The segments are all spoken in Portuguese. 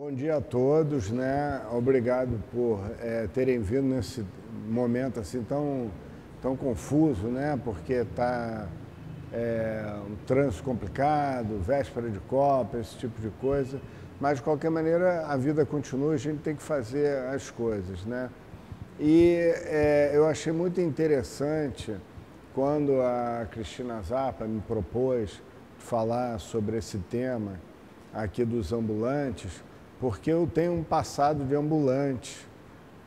Bom dia a todos, né? Obrigado por terem vindo nesse momento assim tão confuso, né? Porque está um trânsito complicado, véspera de Copa, esse tipo de coisa. Mas, de qualquer maneira, a vida continua, a gente tem que fazer as coisas, né? E eu achei muito interessante quando a Cristina Zappa me propôs falar sobre esse tema aqui dos ambulantes, porque eu tenho um passado de ambulante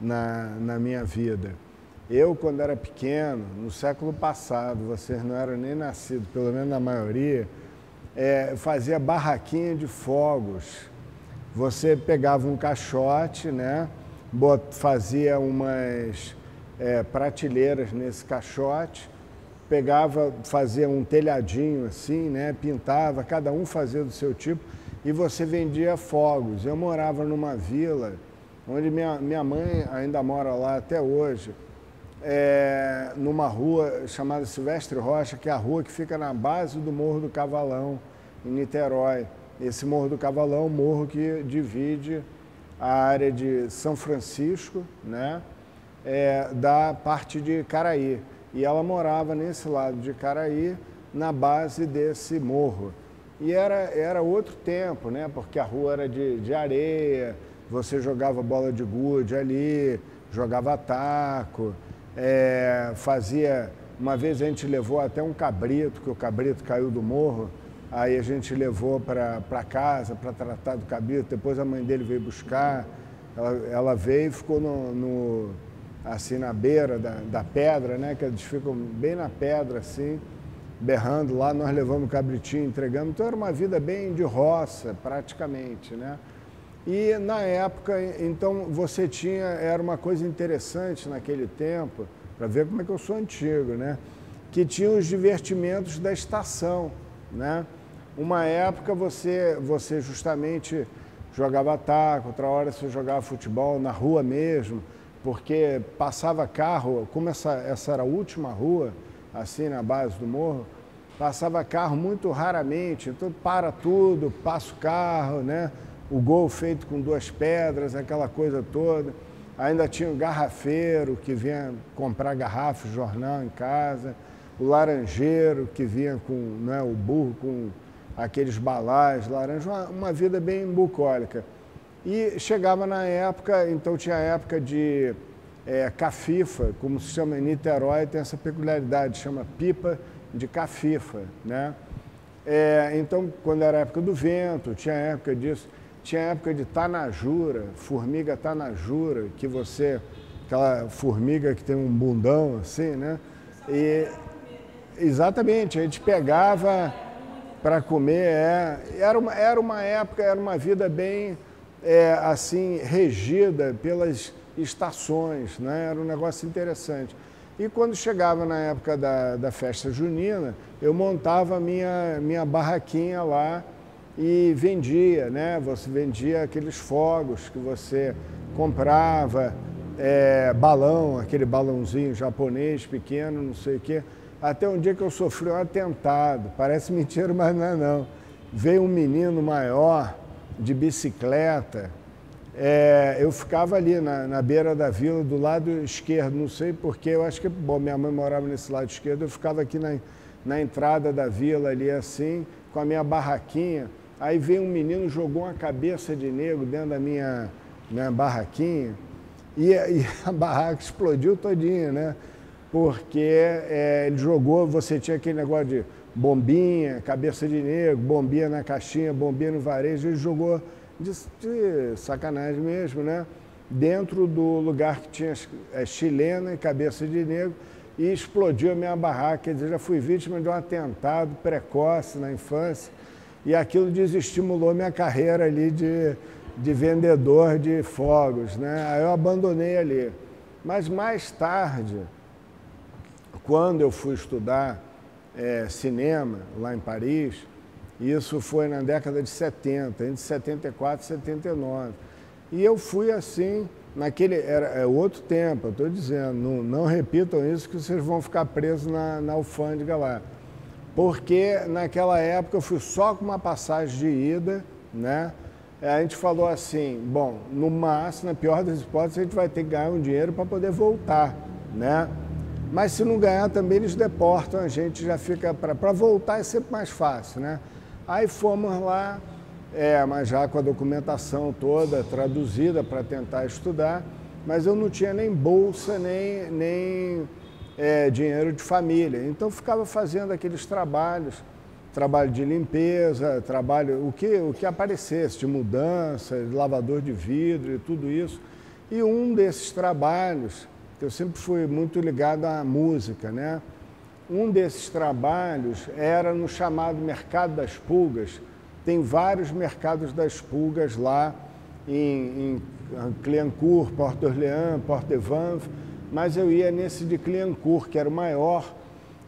na minha vida. Eu, quando era pequeno, no século passado, vocês não eram nem nascidos, pelo menos a maioria, fazia barraquinha de fogos. Você pegava um caixote, né? Fazia umas prateleiras nesse caixote, fazia um telhadinho assim, né? Pintava, cada um fazia do seu tipo, e você vendia fogos. Eu morava numa vila, onde minha mãe ainda mora lá até hoje, numa rua chamada Silvestre Rocha, que é a rua que fica na base do Morro do Cavalão, em Niterói. Esse Morro do Cavalão é um morro que divide a área de São Francisco, né, da parte de Caraí. E ela morava nesse lado de Caraí, na base desse morro. E era outro tempo, né, porque a rua era de areia, você jogava bola de gude ali, jogava taco, fazia... Uma vez a gente levou até um cabrito, que o cabrito caiu do morro, aí a gente levou para casa para tratar do cabrito, depois a mãe dele veio buscar, ela veio e ficou assim na beira da pedra, né, que eles ficam bem na pedra assim, berrando lá, nós levamos o cabritinho, entregamos, então era uma vida bem de roça praticamente, né. E na época, então você era uma coisa interessante naquele tempo, para ver como é que eu sou antigo, né, que tinha os divertimentos da estação, né. Uma época você justamente jogava taco, outra hora você jogava futebol na rua mesmo, porque passava carro, como essa era a última rua, assim na base do morro, passava carro muito raramente, então para tudo, passa o carro, né? O gol feito com 2 pedras, aquela coisa toda. Ainda tinha o garrafeiro que vinha comprar garrafa, jornal em casa, o laranjeiro que vinha com, né, o burro com aqueles balais, laranja, uma vida bem bucólica. E chegava na época, então tinha a época de cafifa, como se chama em Niterói, tem essa peculiaridade, chama pipa de cafifa, né? Então, quando era a época do vento, tinha a época disso, tinha a época de tanajura, formiga tanajura, que aquela formiga que tem um bundão assim, né? E exatamente, a gente pegava para comer, era uma época, era uma vida bem, assim, regida pelas estações, né? Era um negócio interessante. E quando chegava na época da festa junina, eu montava a minha barraquinha lá e vendia, né? Você vendia aqueles fogos que você comprava, balão, aquele balãozinho japonês pequeno, não sei o quê. Até um dia que eu sofri um atentado, parece mentira, mas não é não. Veio um menino maior de bicicleta, eu ficava ali na beira da vila, do lado esquerdo, não sei porquê, eu acho que, bom, minha mãe morava nesse lado esquerdo, eu ficava aqui na entrada da vila ali assim, com a minha barraquinha, aí veio um menino, jogou uma cabeça de negro dentro da minha barraquinha, e a barraca explodiu todinha, né? Porque ele jogou, você tinha aquele negócio de bombinha, cabeça de negro, bombinha na caixinha, bombinha no varejo, ele jogou de sacanagem mesmo, né? Dentro do lugar que tinha chilena e cabeça de negro, e explodiu a minha barraca. Quer dizer, já fui vítima de um atentado precoce na infância, e aquilo desestimulou minha carreira ali de vendedor de fogos, né? Aí eu abandonei ali. Mas mais tarde, quando eu fui estudar cinema lá em Paris, isso foi na década de 70, entre 74 e 79. E eu fui assim, era outro tempo, eu estou dizendo, não repitam isso que vocês vão ficar presos na alfândega lá. Porque naquela época eu fui só com uma passagem de ida, né? a gente falou assim, bom, no máximo, na pior das hipóteses, a gente vai ter que ganhar um dinheiro para poder voltar, né? Mas se não ganhar também eles deportam, a gente já fica, para voltar é sempre mais fácil, né? Aí fomos lá, mas já com a documentação toda traduzida para tentar estudar, mas eu não tinha nem bolsa, nem dinheiro de família, então ficava fazendo aqueles trabalho de limpeza, o que aparecesse, de mudança, de lavador de vidro e tudo isso. E um desses trabalhos, que eu sempre fui muito ligado à música, né? Um desses trabalhos era no chamado Mercado das Pulgas. Tem vários mercados das pulgas lá em Cliancourt, Port-d'Orléans, Port-de-Vanves, mas eu ia nesse de Cliancourt, que era o maior,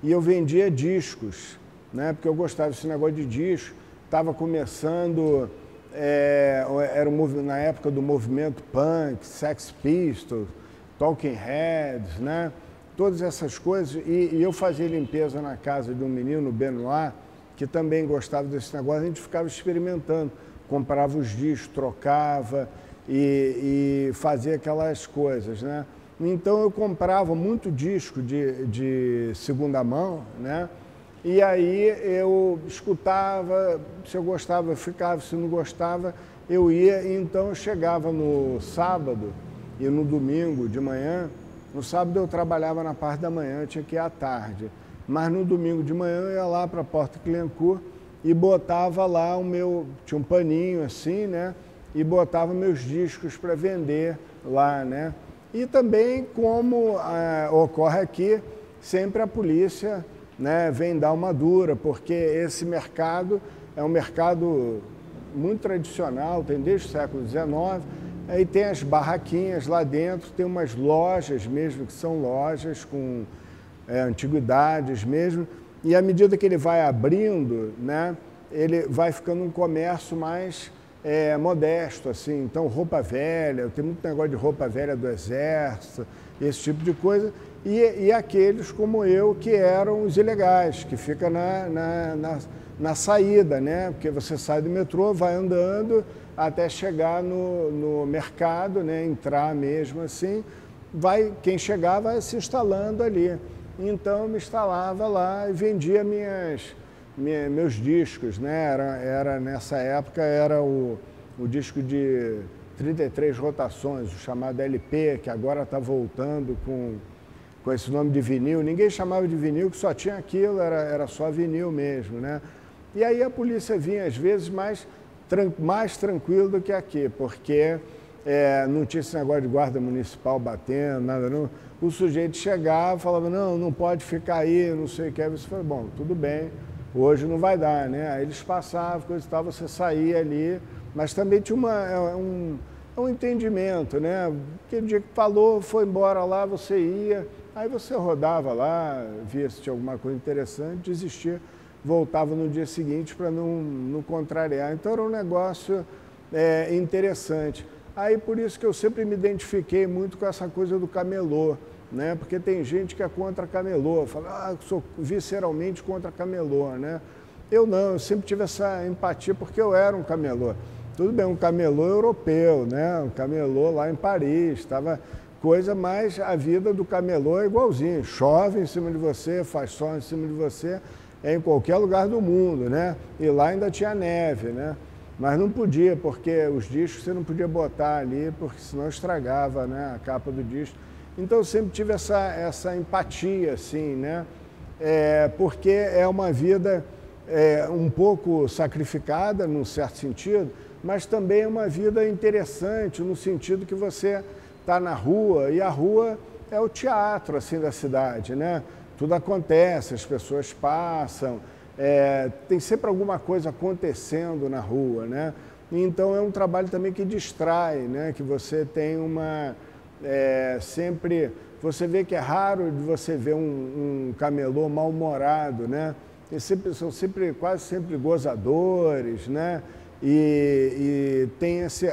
e eu vendia discos, né? Porque eu gostava desse negócio de disco, estava começando, era na época do movimento punk, Sex Pistols, Talking Heads, né? Todas essas coisas, e eu fazia limpeza na casa de um menino, Benoit, que também gostava desse negócio, a gente ficava experimentando, comprava os discos, trocava e fazia aquelas coisas, né? Então eu comprava muito disco de segunda mão, né? E aí eu escutava, se eu gostava eu ficava, se não gostava eu ia, e então eu chegava no sábado e no domingo de manhã. No sábado eu trabalhava na parte da manhã, eu tinha que ir à tarde, mas no domingo de manhã eu ia lá para a Porta Cliancourt e botava lá tinha um paninho assim, né? E botava meus discos para vender lá, né? E também, como ocorre aqui, sempre a polícia, né, vem dar uma dura, porque esse mercado é um mercado muito tradicional, tem desde o século XIX, aí tem as barraquinhas lá dentro, tem umas lojas mesmo, que são lojas com antiguidades mesmo, e à medida que ele vai abrindo, né, ele vai ficando um comércio mais modesto, assim. Então roupa velha, tem muito negócio de roupa velha do exército, esse tipo de coisa, e aqueles como eu que eram os ilegais, que fica na saída, né? Porque você sai do metrô, vai andando até chegar no mercado, né? Entrar mesmo assim, quem chegar vai se instalando ali. Então eu me instalava lá e vendia meus discos, né? Nessa época era o disco de 33 rotações, o chamado LP, que agora está voltando com esse nome de vinil. Ninguém chamava de vinil, que só tinha aquilo, era só vinil mesmo, né? E aí a polícia vinha às vezes mais tranquilo do que aqui, porque não tinha esse negócio de guarda municipal batendo, nada não. O sujeito chegava e falava, não pode ficar aí, não sei o que. Aí você falou, bom, tudo bem, hoje não vai dar, né? Aí eles passavam, coisa e tal, você saía ali, mas também tinha um entendimento, né? Aquele dia que falou, foi embora lá, você ia, aí você rodava lá, via se tinha alguma coisa interessante, desistia, voltava no dia seguinte para não contrariar. Então era um negócio interessante. Aí por isso que eu sempre me identifiquei muito com essa coisa do camelô, né? Porque tem gente que é contra camelô, fala, eu sou visceralmente contra camelô, né? Eu não, eu sempre tive essa empatia porque eu era um camelô. Tudo bem, um camelô europeu, né? Um camelô lá em Paris, estava coisa, mas a vida do camelô é igualzinho. Chove em cima de você, faz sol em cima de você, em qualquer lugar do mundo, né? E lá ainda tinha neve, né? Mas não podia, porque os discos você não podia botar ali, porque senão estragava, né, a capa do disco. Então eu sempre tive essa empatia, assim, né? Porque é uma vida um pouco sacrificada, num certo sentido, mas também é uma vida interessante, no sentido que você está na rua, e a rua é o teatro, assim, da cidade, né? Tudo acontece, as pessoas passam, tem sempre alguma coisa acontecendo na rua, né? Então é um trabalho também que distrai, né? Que você tem sempre, você vê que é raro de você ver um camelô mal-humorado, né? São quase sempre gozadores, né? E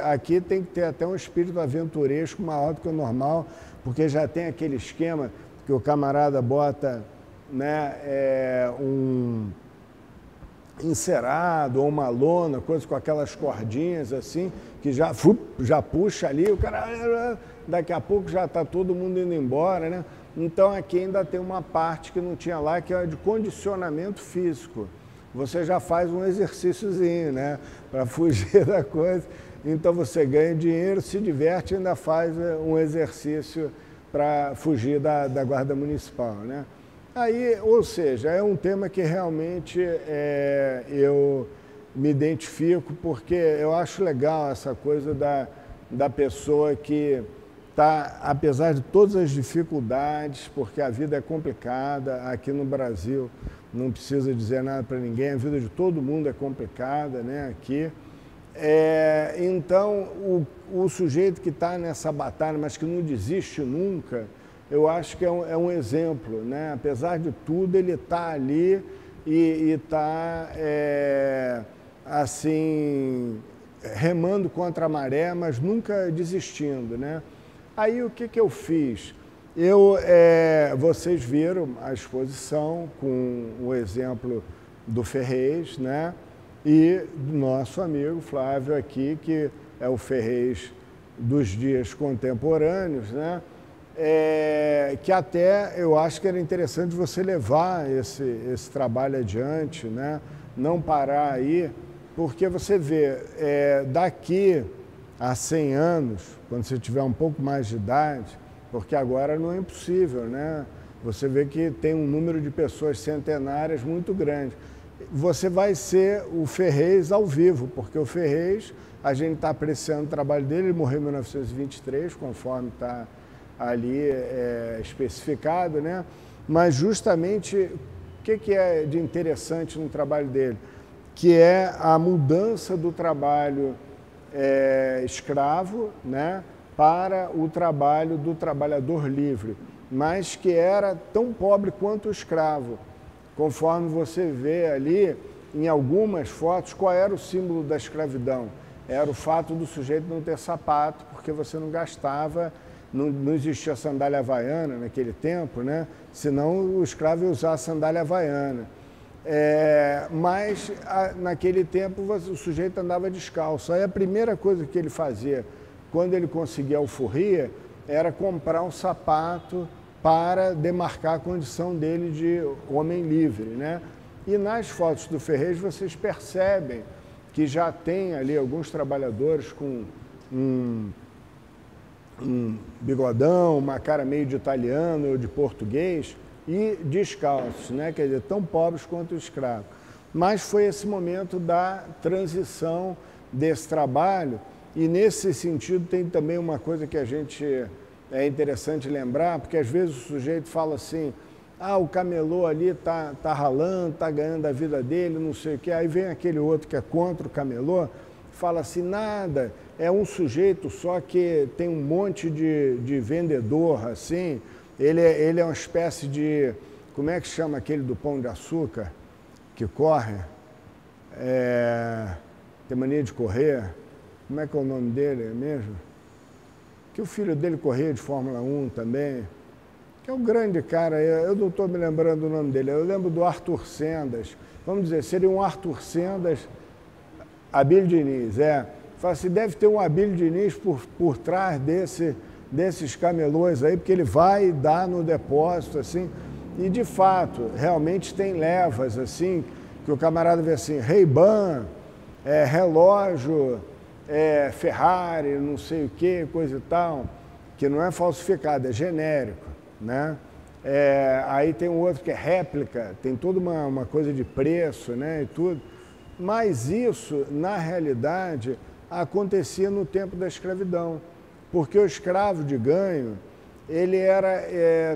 aqui tem que ter até um espírito aventuresco maior do que o normal, porque já tem aquele esquema que o camarada bota, né, encerado ou uma lona, coisa com aquelas cordinhas assim, que já puxa ali, o cara, daqui a pouco já está todo mundo indo embora, né? Então aqui ainda tem uma parte que não tinha lá, que é de condicionamento físico. Você já faz um exercíciozinho, né? Para fugir da coisa. Então você ganha dinheiro, se diverte e ainda faz um exercício para fugir da guarda municipal, né? Aí, ou seja, é um tema que realmente eu me identifico, porque eu acho legal essa coisa da pessoa que está, apesar de todas as dificuldades, porque a vida é complicada, aqui no Brasil não precisa dizer nada para ninguém, a vida de todo mundo é complicada, né, aqui. Então, o sujeito que está nessa batalha, mas que não desiste nunca, eu acho que é um exemplo, né? Apesar de tudo, ele está ali e está, assim, remando contra a maré, mas nunca desistindo, né? Aí, o que eu fiz? Vocês viram a exposição com o exemplo do Ferrez, né? E do nosso amigo Flávio aqui, que é o Ferrez dos dias contemporâneos, né? Que até eu acho que era interessante você levar esse trabalho adiante, né? Não parar aí, porque você vê, daqui a 100 anos, quando você tiver um pouco mais de idade, porque agora não é impossível, né? Você vê que tem um número de pessoas centenárias muito grande. Você vai ser o Ferrez ao vivo, porque o Ferrez, a gente está apreciando o trabalho dele, ele morreu em 1923, conforme está ali especificado, né? Mas justamente o que é de interessante no trabalho dele? Que é a mudança do trabalho escravo, né, para o trabalho do trabalhador livre, mas que era tão pobre quanto o escravo. Conforme você vê ali, em algumas fotos, qual era o símbolo da escravidão? Era o fato do sujeito não ter sapato, porque você não gastava, não existia sandália havaiana naquele tempo, né? Senão o escravo ia usar a sandália havaiana. Mas naquele tempo o sujeito andava descalço. Aí a primeira coisa que ele fazia, quando ele conseguia a alforria, era comprar um sapato para demarcar a condição dele de homem livre, né? E nas fotos do Ferrez vocês percebem que já tem ali alguns trabalhadores com um bigodão, uma cara meio de italiano ou de português e descalços, né? Quer dizer, tão pobres quanto o escravo. Mas foi esse momento da transição desse trabalho e nesse sentido tem também uma coisa que a gente é interessante lembrar, porque às vezes o sujeito fala assim, o camelô ali tá ralando, tá ganhando a vida dele, não sei o quê. Aí vem aquele outro que é contra o camelô, fala assim, nada, é um sujeito só que tem um monte de vendedor, assim, ele é uma espécie de, como é que chama aquele do Pão de Açúcar, que corre, tem mania de correr, como é que é o nome dele mesmo? Que o filho dele corria de Fórmula 1 também, que é um grande cara, eu não estou me lembrando o nome dele, eu lembro do Arthur Sendas, vamos dizer, seria um Arthur Sendas, Abílio Diniz, fala assim, deve ter um Abílio Diniz por trás desses camelôs aí, porque ele vai dar no depósito, assim, e de fato, realmente tem levas, assim, que o camarada vê assim, Ray-Ban, relógio, Ferrari, não sei o que, coisa e tal, que não é falsificado, é genérico, né? Aí tem um outro que é réplica, tem toda uma coisa de preço, né, e tudo, mas isso, na realidade, acontecia no tempo da escravidão, porque o escravo de ganho, ele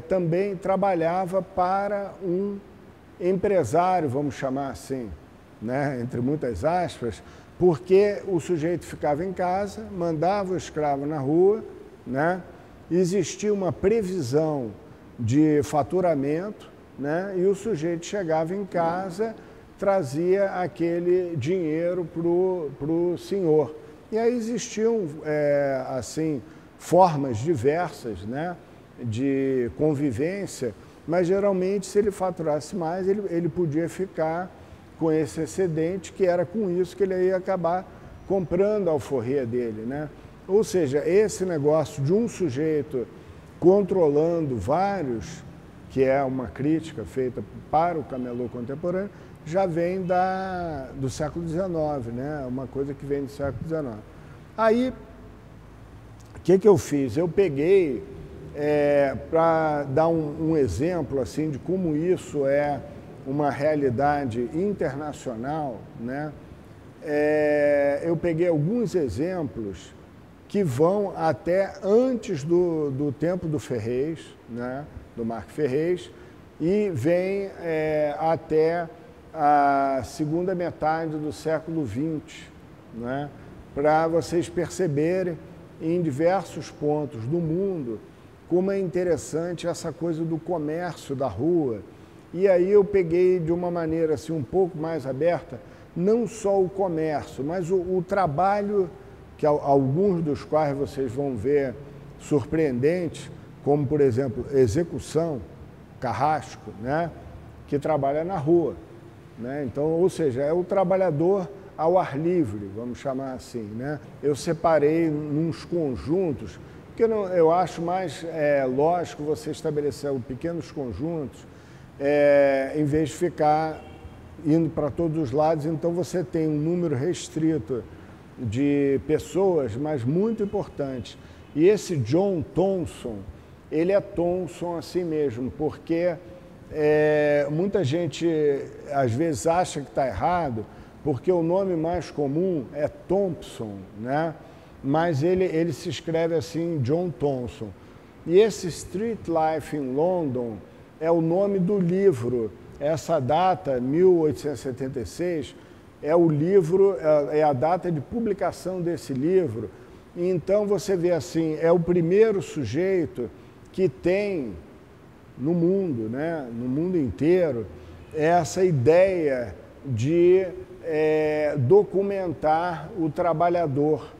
também trabalhava para um empresário, vamos chamar assim, né, entre muitas aspas, porque o sujeito ficava em casa, mandava o escravo na rua, né? Existia uma previsão de faturamento, né? E o sujeito chegava em casa, trazia aquele dinheiro para o senhor. E aí existiam, assim, formas diversas, né, de convivência, mas geralmente se ele faturasse mais, ele podia ficar com esse excedente, que era com isso que ele ia acabar comprando a alforria dele, né? Ou seja, esse negócio de um sujeito controlando vários, que é uma crítica feita para o camelô contemporâneo, já vem do século XIX, né? Uma coisa que vem do século XIX. Aí, o que eu fiz? Eu peguei, para dar um exemplo assim, de como isso é uma realidade internacional, né? Eu peguei alguns exemplos que vão até antes do tempo do Ferrez, né? Do Marco Ferrez, e vem até a segunda metade do século XX, né? Para vocês perceberem em diversos pontos do mundo como é interessante essa coisa do comércio da rua. E aí eu peguei de uma maneira assim, um pouco mais aberta, não só o comércio, mas o trabalho, que alguns dos quais vocês vão ver surpreendentes, como, por exemplo, execução, carrasco, né? Que trabalha na rua, né? Então, ou seja, é o trabalhador ao ar livre, vamos chamar assim, né? Eu separei nos conjuntos, porque eu acho mais lógico você estabelecer pequenos conjuntos, em vez de ficar indo para todos os lados. Então você tem um número restrito de pessoas, mas muito importante. E esse John Thomson, ele é Thomson assim mesmo, porque muita gente às vezes acha que está errado, porque o nome mais comum é Thompson, né? Mas ele se escreve assim, John Thomson. E esse Street Life in London é o nome do livro. Essa data, 1876, é o livro, é a data de publicação desse livro. E então você vê assim, é o primeiro sujeito que tem no mundo, né, no mundo inteiro, essa ideia de documentar o trabalhador,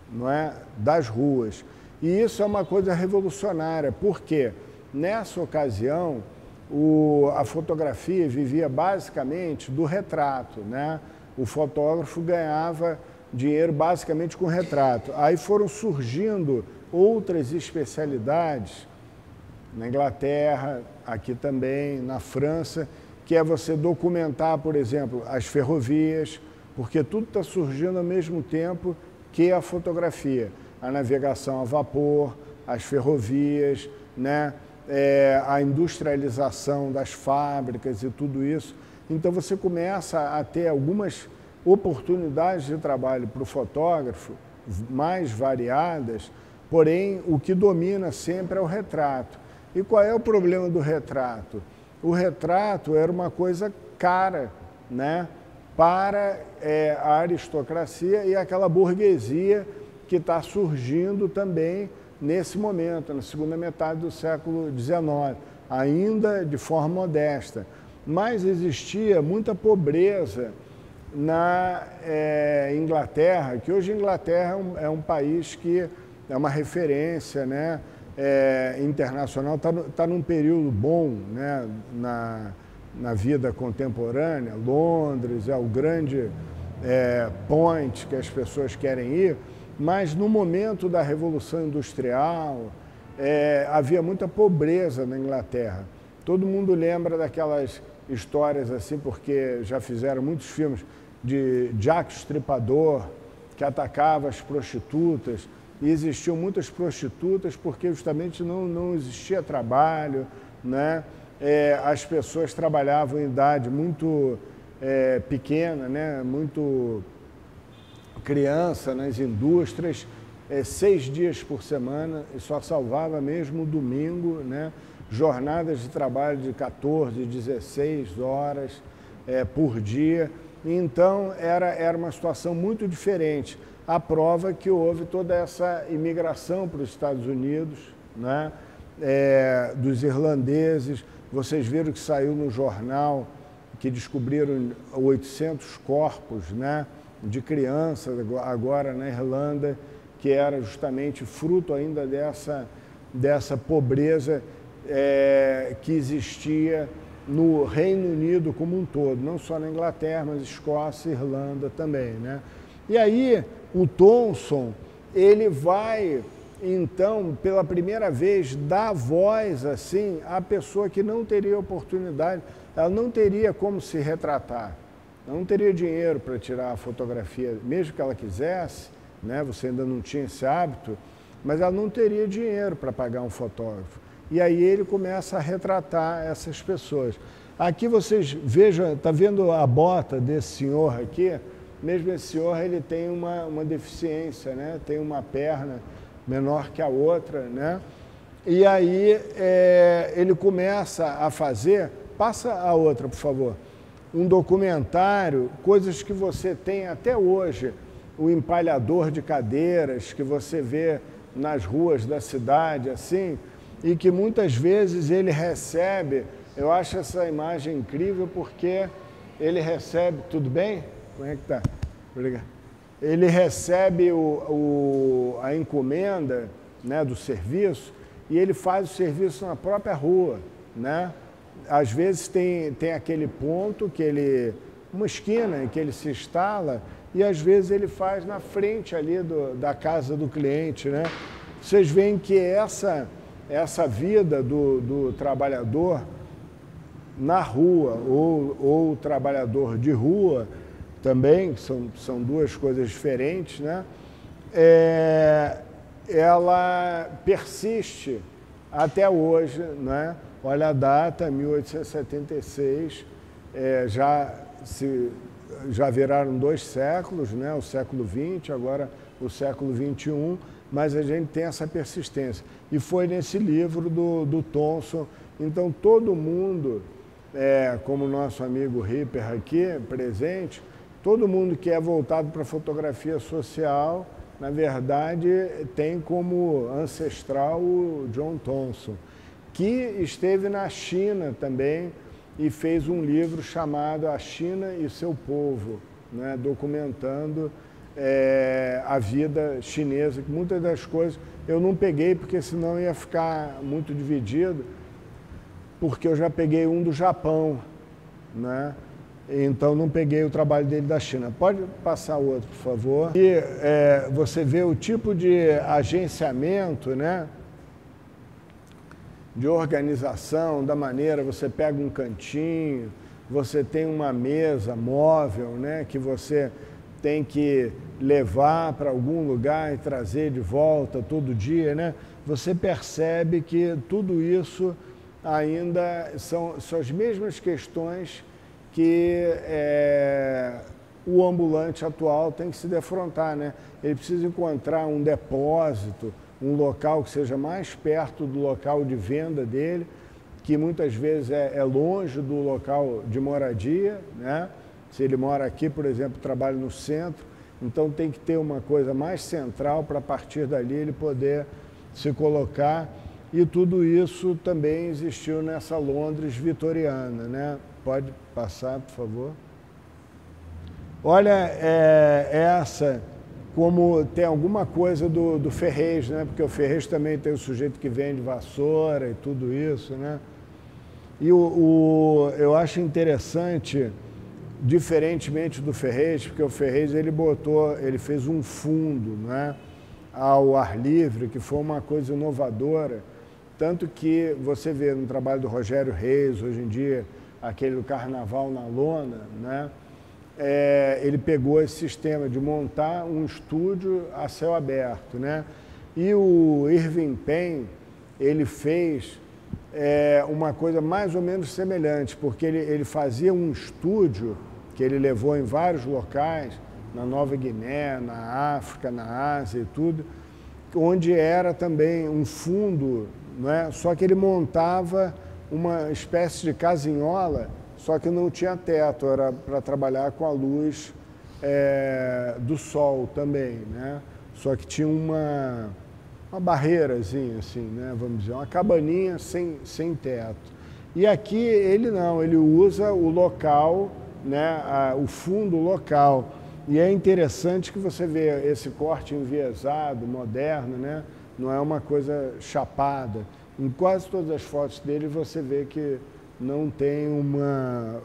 não é, das ruas. E isso é uma coisa revolucionária, porque nessa ocasião a fotografia vivia basicamente do retrato, né? O fotógrafo ganhava dinheiro basicamente com retrato. Aí foram surgindo outras especialidades, na Inglaterra, aqui também, na França, que é você documentar, por exemplo, as ferrovias, porque tudo está surgindo ao mesmo tempo que a fotografia. A navegação a vapor, as ferrovias, né? A industrialização das fábricas e tudo isso. Então você começa a ter algumas oportunidades de trabalho para o fotógrafo, mais variadas, porém o que domina sempre é o retrato. E qual é o problema do retrato? O retrato era uma coisa cara, né, para a aristocracia e aquela burguesia que está surgindo também nesse momento, na segunda metade do século XIX, ainda de forma modesta. Mas existia muita pobreza na Inglaterra, que hoje a Inglaterra é um país que é uma referência, né, internacional, está num período bom, né, na vida contemporânea. Londres é o grande point que as pessoas querem ir, mas no momento da Revolução Industrial havia muita pobreza na Inglaterra. Todo mundo lembra daquelas histórias assim, porque já fizeram muitos filmes de Jack o Estripador, que atacava as prostitutas, e existiam muitas prostitutas porque justamente não existia trabalho, né? As pessoas trabalhavam em idade muito pequena, né? Muito criança nas indústrias, 6 dias por semana, e só salvava mesmo o domingo, né? Jornadas de trabalho de 14, 16 horas por dia. Então era uma situação muito diferente. A prova que houve toda essa imigração para os Estados Unidos, né? Dos irlandeses. Vocês viram que saiu no jornal que descobriram 800 corpos, né, de crianças agora na Irlanda, que era justamente fruto ainda dessa pobreza que existia no Reino Unido como um todo, não só na Inglaterra, mas Escócia e Irlanda também, né? E aí o Thomson, ele vai, então, pela primeira vez, dar voz assim à pessoa que não teria oportunidade, ela não teria como se retratar, ela não teria dinheiro para tirar a fotografia, mesmo que ela quisesse, né? Você ainda não tinha esse hábito, mas ela não teria dinheiro para pagar um fotógrafo. E aí ele começa a retratar essas pessoas. Aqui vocês vejam, está vendo a bota desse senhor aqui? Mesmo esse senhor, ele tem uma deficiência, né? Tem uma perna menor que a outra, né? E aí ele começa a fazer, passa a outra, por favor, um documentário, coisas que você tem até hoje, o empalhador de cadeiras que você vê nas ruas da cidade, assim, e que muitas vezes ele recebe, eu acho essa imagem incrível porque ele recebe, tudo bem? Como é que tá? Obrigado. Ele recebe a encomenda, né, do serviço e ele faz o serviço na própria rua, né? Às vezes tem aquele ponto que ele, uma esquina em que ele se instala e às vezes ele faz na frente ali da casa do cliente, né? Vocês veem que essa vida do trabalhador na rua ou o trabalhador de rua também, são duas coisas diferentes, né? Ela persiste até hoje, né? Olha a data, 1876, já viraram 2 séculos, né? O século XX, agora o século XXI, mas a gente tem essa persistência. E foi nesse livro do Thomson. Então, todo mundo, como o nosso amigo Ripper aqui, presente, todo mundo que é voltado para a fotografia social, na verdade, tem como ancestral o John Thomson, que esteve na China também e fez um livro chamado A China e Seu Povo, né, documentando a vida chinesa, que muitas das coisas eu não peguei porque senão ia ficar muito dividido, porque eu já peguei um do Japão, né? Então não peguei o trabalho dele da China. Pode passar o outro, por favor. E você vê o tipo de agenciamento, né? De organização, da maneira, você pega um cantinho, você tem uma mesa móvel, né? Que você tem que levar para algum lugar e trazer de volta todo dia, né? Você percebe que tudo isso ainda são as mesmas questões que o ambulante atual tem que se defrontar, né? Ele precisa encontrar um depósito, um local que seja mais perto do local de venda dele, que muitas vezes é longe do local de moradia, né? Se ele mora aqui, por exemplo, trabalha no centro, então tem que ter uma coisa mais central para a partir dali ele poder se colocar. E tudo isso também existiu nessa Londres vitoriana, né? Pode passar, por favor. Olha essa, como tem alguma coisa do Ferrez, né? Porque o Ferrez também tem o sujeito que vende vassoura e tudo isso, né? E eu acho interessante, diferentemente do Ferrez, porque o Ferrez ele fez um fundo, né, ao ar livre, que foi uma coisa inovadora, tanto que você vê no trabalho do Rogério Reis, hoje em dia, aquele do Carnaval na Lona, né, ele pegou esse sistema de montar um estúdio a céu aberto, né, e o Irving Penn, ele fez uma coisa mais ou menos semelhante, porque ele fazia um estúdio que ele levou em vários locais, na Nova Guiné, na África, na Ásia e tudo, onde era também um fundo, né? Só que ele montava uma espécie de casinhola, só que não tinha teto, era para trabalhar com a luz do sol também, né? Só que tinha uma barreirazinha, assim, né? Vamos dizer, uma cabaninha sem teto. E aqui ele não, ele usa o local, né, o fundo local. E é interessante que você vê esse corte enviesado, moderno, né? Não é uma coisa chapada. Em quase todas as fotos dele você vê que não tem uma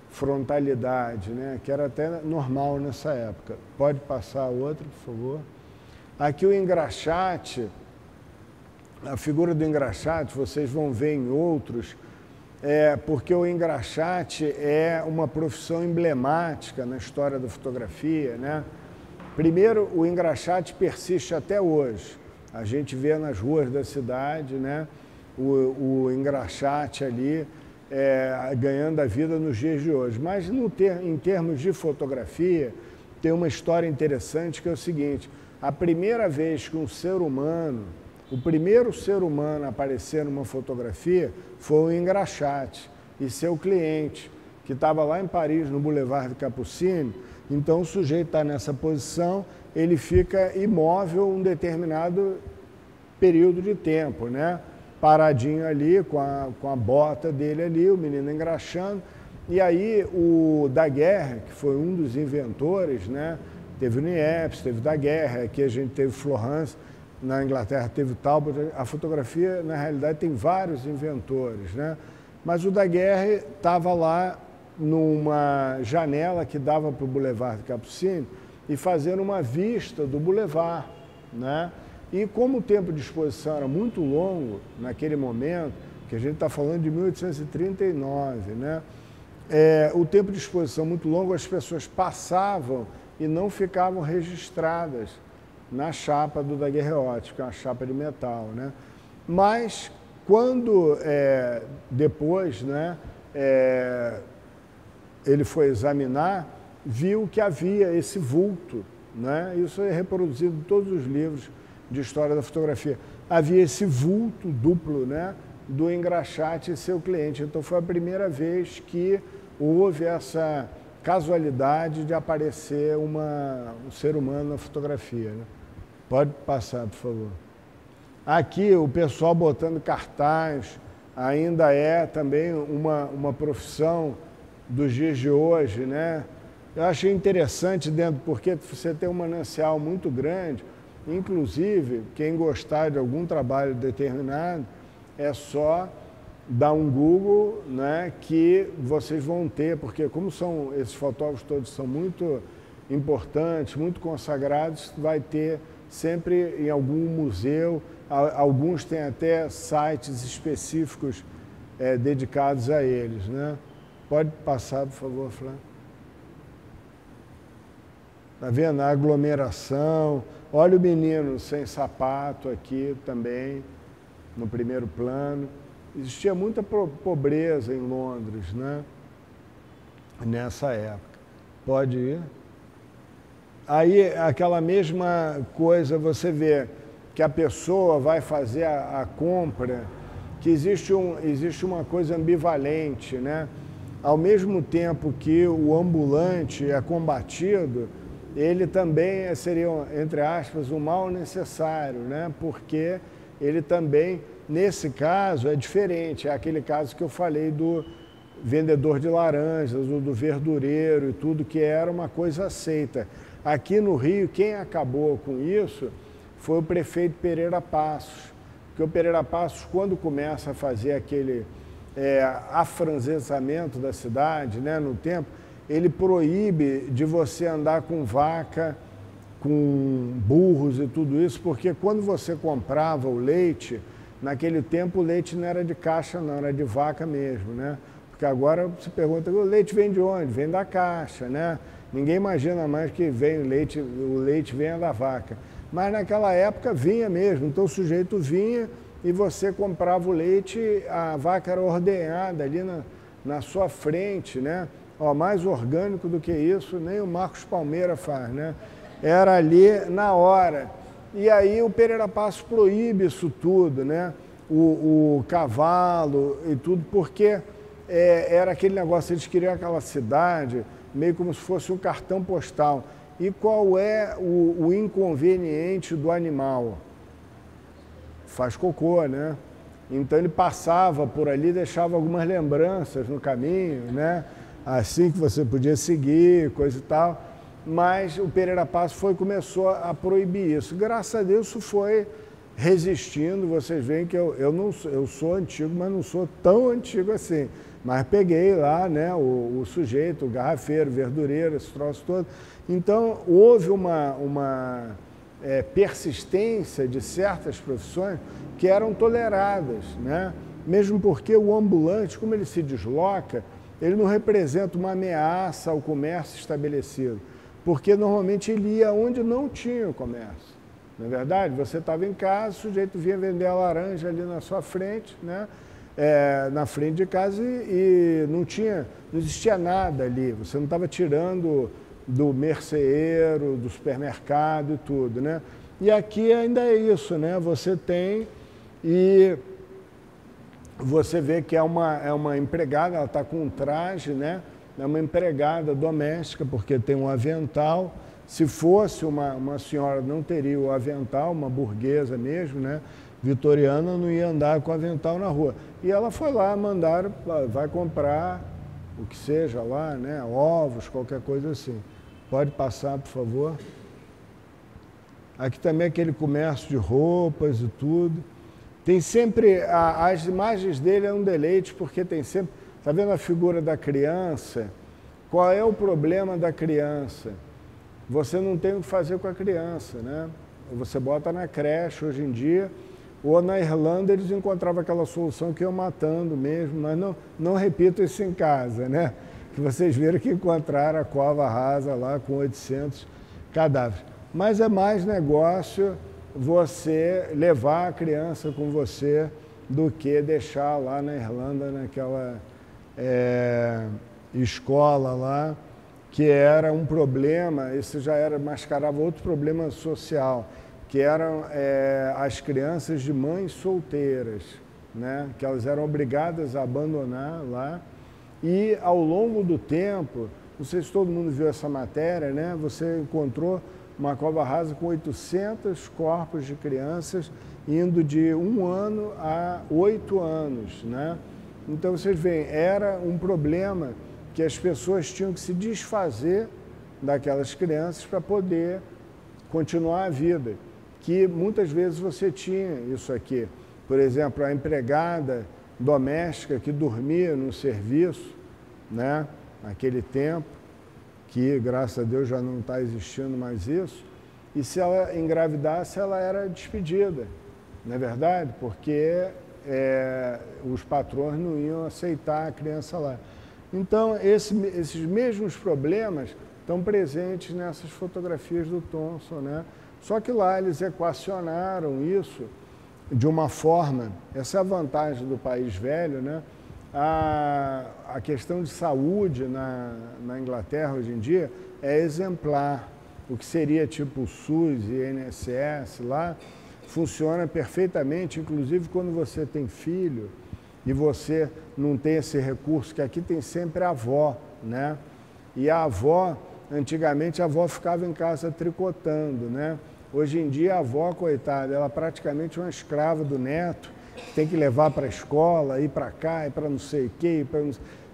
frontalidade, né? Que era até normal nessa época. Pode passar outra, por favor. Aqui o engraxate, a figura do engraxate, vocês vão ver em outros, porque o engraxate é uma profissão emblemática na história da fotografia, né? Primeiro, o engraxate persiste até hoje. A gente vê nas ruas da cidade, né, o engraxate ali ganhando a vida nos dias de hoje. Mas em termos de fotografia, tem uma história interessante que é o seguinte: a primeira vez que um ser humano, o primeiro ser humano a aparecer numa fotografia foi o engraxate e seu cliente, que estava lá em Paris, no Boulevard de Capucines. Então o sujeito está nessa posição, ele fica imóvel um determinado período de tempo, né? Paradinho ali, com a bota dele ali, o menino engraxando. E aí o Daguerre, que foi um dos inventores, né? Teve o Niepce, teve o Daguerre, aqui a gente teve Florence, na Inglaterra teve o Talbot. A fotografia, na realidade, tem vários inventores, né? Mas o Daguerre estava lá numa janela que dava para o Boulevard de Capucines e fazendo uma vista do Boulevard, né? E como o tempo de exposição era muito longo naquele momento, que a gente está falando de 1839, né? O tempo de exposição muito longo, as pessoas passavam e não ficavam registradas na chapa do daguerreotipo, que é uma chapa de metal, né? Mas quando depois, né, ele foi examinar, viu que havia esse vulto, né? Isso é reproduzido em todos os livros de história da fotografia. Havia esse vulto duplo, né, do engraxate e seu cliente. Então foi a primeira vez que houve essa casualidade de aparecer um ser humano na fotografia, né? Pode passar, por favor. Aqui o pessoal botando cartaz, ainda é também uma profissão dos dias de hoje, né? Eu achei interessante porque você tem um manancial muito grande, inclusive, quem gostar de algum trabalho determinado, é só dar um Google, né, que vocês vão ter, porque como esses fotógrafos todos são muito importantes, muito consagrados, vai ter sempre em algum museu, alguns têm até sites específicos dedicados a eles, né? Pode passar, por favor, Flávio. Está vendo? A aglomeração. Olha o menino sem sapato aqui também, no primeiro plano. Existia muita pobreza em Londres, né? Nessa época. Pode ir. Aí, aquela mesma coisa, você vê que a pessoa vai fazer a compra, que existe uma coisa ambivalente, né? Ao mesmo tempo que o ambulante é combatido, ele também seria, entre aspas, um mal necessário, né? Porque ele também, nesse caso, é diferente. É aquele caso que eu falei do vendedor de laranjas, ou do verdureiro e tudo, que era uma coisa aceita. Aqui no Rio, quem acabou com isso foi o prefeito Pereira Passos. Porque o Pereira Passos, quando começa a fazer aquele afrancesamento da cidade, né, no tempo, ele proíbe de você andar com vaca, com burros e tudo isso, porque quando você comprava o leite, naquele tempo o leite não era de caixa não, era de vaca mesmo, né? Porque agora você pergunta, o leite vem de onde? Vem da caixa, né? Ninguém imagina mais que o leite venha da vaca. Mas naquela época vinha mesmo, então o sujeito vinha e você comprava o leite, a vaca era ordenhada ali na sua frente, né? Ó, mais orgânico do que isso, nem o Marcos Palmeira faz, né? Era ali na hora. E aí o Pereira Passos proíbe isso tudo, né? O cavalo e tudo, porque era aquele negócio, eles queriam aquela cidade meio como se fosse um cartão postal. E qual é o inconveniente do animal? Faz cocô, né? Então ele passava por ali, deixava algumas lembranças no caminho, né? Assim que você podia seguir, coisa e tal. Mas o Pereira Passos começou a proibir isso. Graças a Deus isso foi resistindo. Vocês veem que eu sou antigo, mas não sou tão antigo assim. Mas peguei lá, né, o sujeito, o garrafeiro, o verdureiro, esse troço todo. Então, houve uma persistência de certas profissões que eram toleradas, né? Mesmo porque o ambulante, como ele se desloca, ele não representa uma ameaça ao comércio estabelecido, porque normalmente ele ia onde não tinha o comércio. Não é verdade? Você estava em casa, o sujeito vinha vender a laranja ali na sua frente, né? Na frente de casa e não existia nada ali, você não estava tirando do merceeiro, do supermercado e tudo, né? E aqui ainda é isso, né? Você tem e você vê que é uma empregada, ela está com um traje, né? É uma empregada doméstica, porque tem um avental. Se fosse uma senhora, não teria o avental, uma burguesa mesmo, né? Vitoriana, não ia andar com avental na rua. E ela foi lá, mandaram, vai comprar o que seja lá, né? Ovos, qualquer coisa assim. Pode passar, por favor. Aqui também é aquele comércio de roupas e tudo. Tem sempre, as imagens dele é um deleite, porque tem sempre, está vendo a figura da criança? Qual é o problema da criança? Você não tem o que fazer com a criança, né? Você bota na creche hoje em dia, ou na Irlanda eles encontravam aquela solução que iam matando mesmo, mas não repito isso em casa, né? Que vocês viram que encontraram a cova rasa lá com 800 cadáveres. Mas é mais negócio você levar a criança com você do que deixar lá na Irlanda, naquela escola lá, que era um problema, esse já mascarava outro problema social, que eram as crianças de mães solteiras, né? Que elas eram obrigadas a abandonar lá. E ao longo do tempo, não sei se todo mundo viu essa matéria, né? Você encontrou uma cova rasa com 800 corpos de crianças indo de 1 ano a 8 anos, né? Então vocês veem, era um problema que as pessoas tinham que se desfazer daquelas crianças para poder continuar a vida, que muitas vezes você tinha isso aqui. Por exemplo, a empregada doméstica que dormia no serviço, né? Naquele tempo, que graças a Deus já não está existindo mais isso, e se ela engravidasse, ela era despedida, não é verdade? Porque os patrões não iam aceitar a criança lá. Então, esses mesmos problemas estão presentes nessas fotografias do Thomson, né? Só que lá eles equacionaram isso de uma forma, essa é a vantagem do país velho, né? A questão de saúde na Inglaterra hoje em dia é exemplar. O que seria tipo o SUS e INSS lá, funciona perfeitamente, inclusive quando você tem filho e você não tem esse recurso, que aqui tem sempre a avó, né? E a avó, antigamente a avó ficava em casa tricotando, né? Hoje em dia a avó, coitada, ela é praticamente uma escrava do neto, tem que levar para a escola, ir para cá, ir para não sei o quê,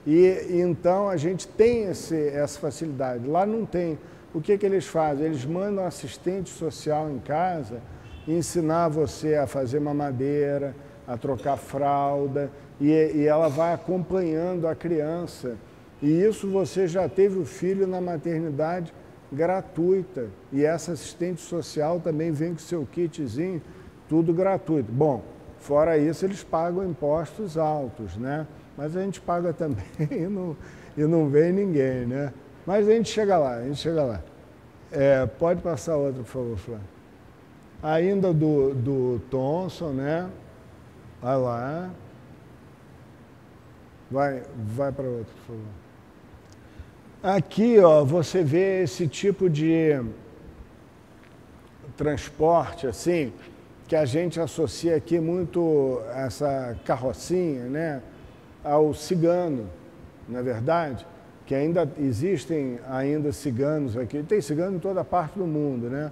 e então a gente tem essa facilidade. Lá não tem. O que eles fazem? Eles mandam um assistente social em casa ensinar você a fazer mamadeira, a trocar fralda, e ela vai acompanhando a criança. E isso você já teve o filho na maternidade gratuita. E essa assistente social também vem com seu kitzinho, tudo gratuito. Bom, fora isso, eles pagam impostos altos, né? Mas a gente paga também e não vem ninguém, né? Mas a gente chega lá, pode passar outra, por favor, Flávio. Ainda do Thomson, né? Vai lá. Vai para outro, por favor. Aqui, ó, você vê esse tipo de transporte, assim, que a gente associa aqui muito essa carrocinha, né, ao cigano, não é verdade? Que ainda existem ciganos aqui, tem cigano em toda parte do mundo, né?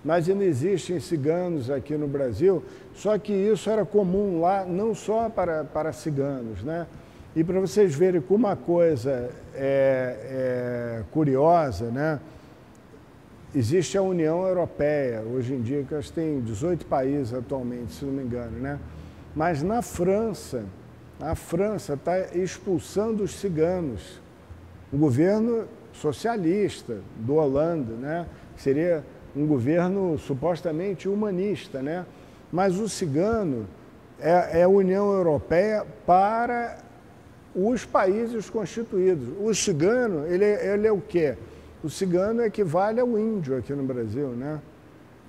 Mas ainda existem ciganos aqui no Brasil, só que isso era comum lá, não só para ciganos, né? E para vocês verem como uma coisa é curiosa, né? Existe a União Europeia, hoje em dia, que elas têm 18 países atualmente, se não me engano, né? Mas na França, A França está expulsando os ciganos. Um governo socialista do Hollande, né? Seria um governo supostamente humanista, né? Mas o cigano é a União Europeia para os países constituídos. O cigano, ele é o quê? O cigano equivale ao índio aqui no Brasil, né?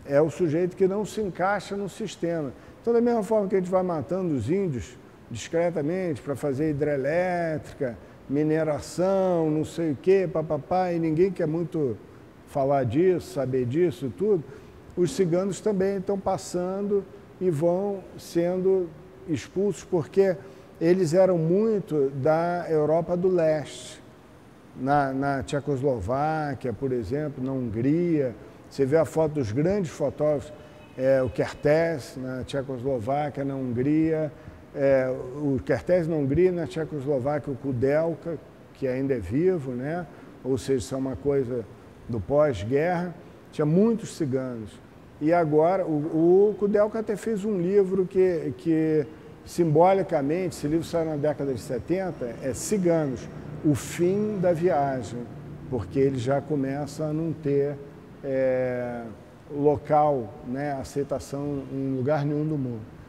É o sujeito que não se encaixa no sistema. Então, da mesma forma que a gente vai matando os índios discretamente para fazer hidrelétrica, mineração, não sei o quê, papapá, e ninguém quer muito falar disso, saber disso e tudo, os ciganos também estão passando e vão sendo expulsos porque eles eram muito da Europa do Leste. Na Tchecoslováquia, por exemplo, na Hungria, você vê a foto dos grandes fotógrafos, o Kertész na Tchecoslováquia, na Hungria, o Kertész na Hungria, na Tchecoslováquia, o Kudelka, que ainda é vivo, né? Ou seja, isso é uma coisa do pós-guerra, tinha muitos ciganos. E agora, o Kudelka até fez um livro que simbolicamente, esse livro saiu na década de 70, é Ciganos, o fim da viagem, porque ele já começa a não ter local, né, aceitação em lugar nenhum do mundo.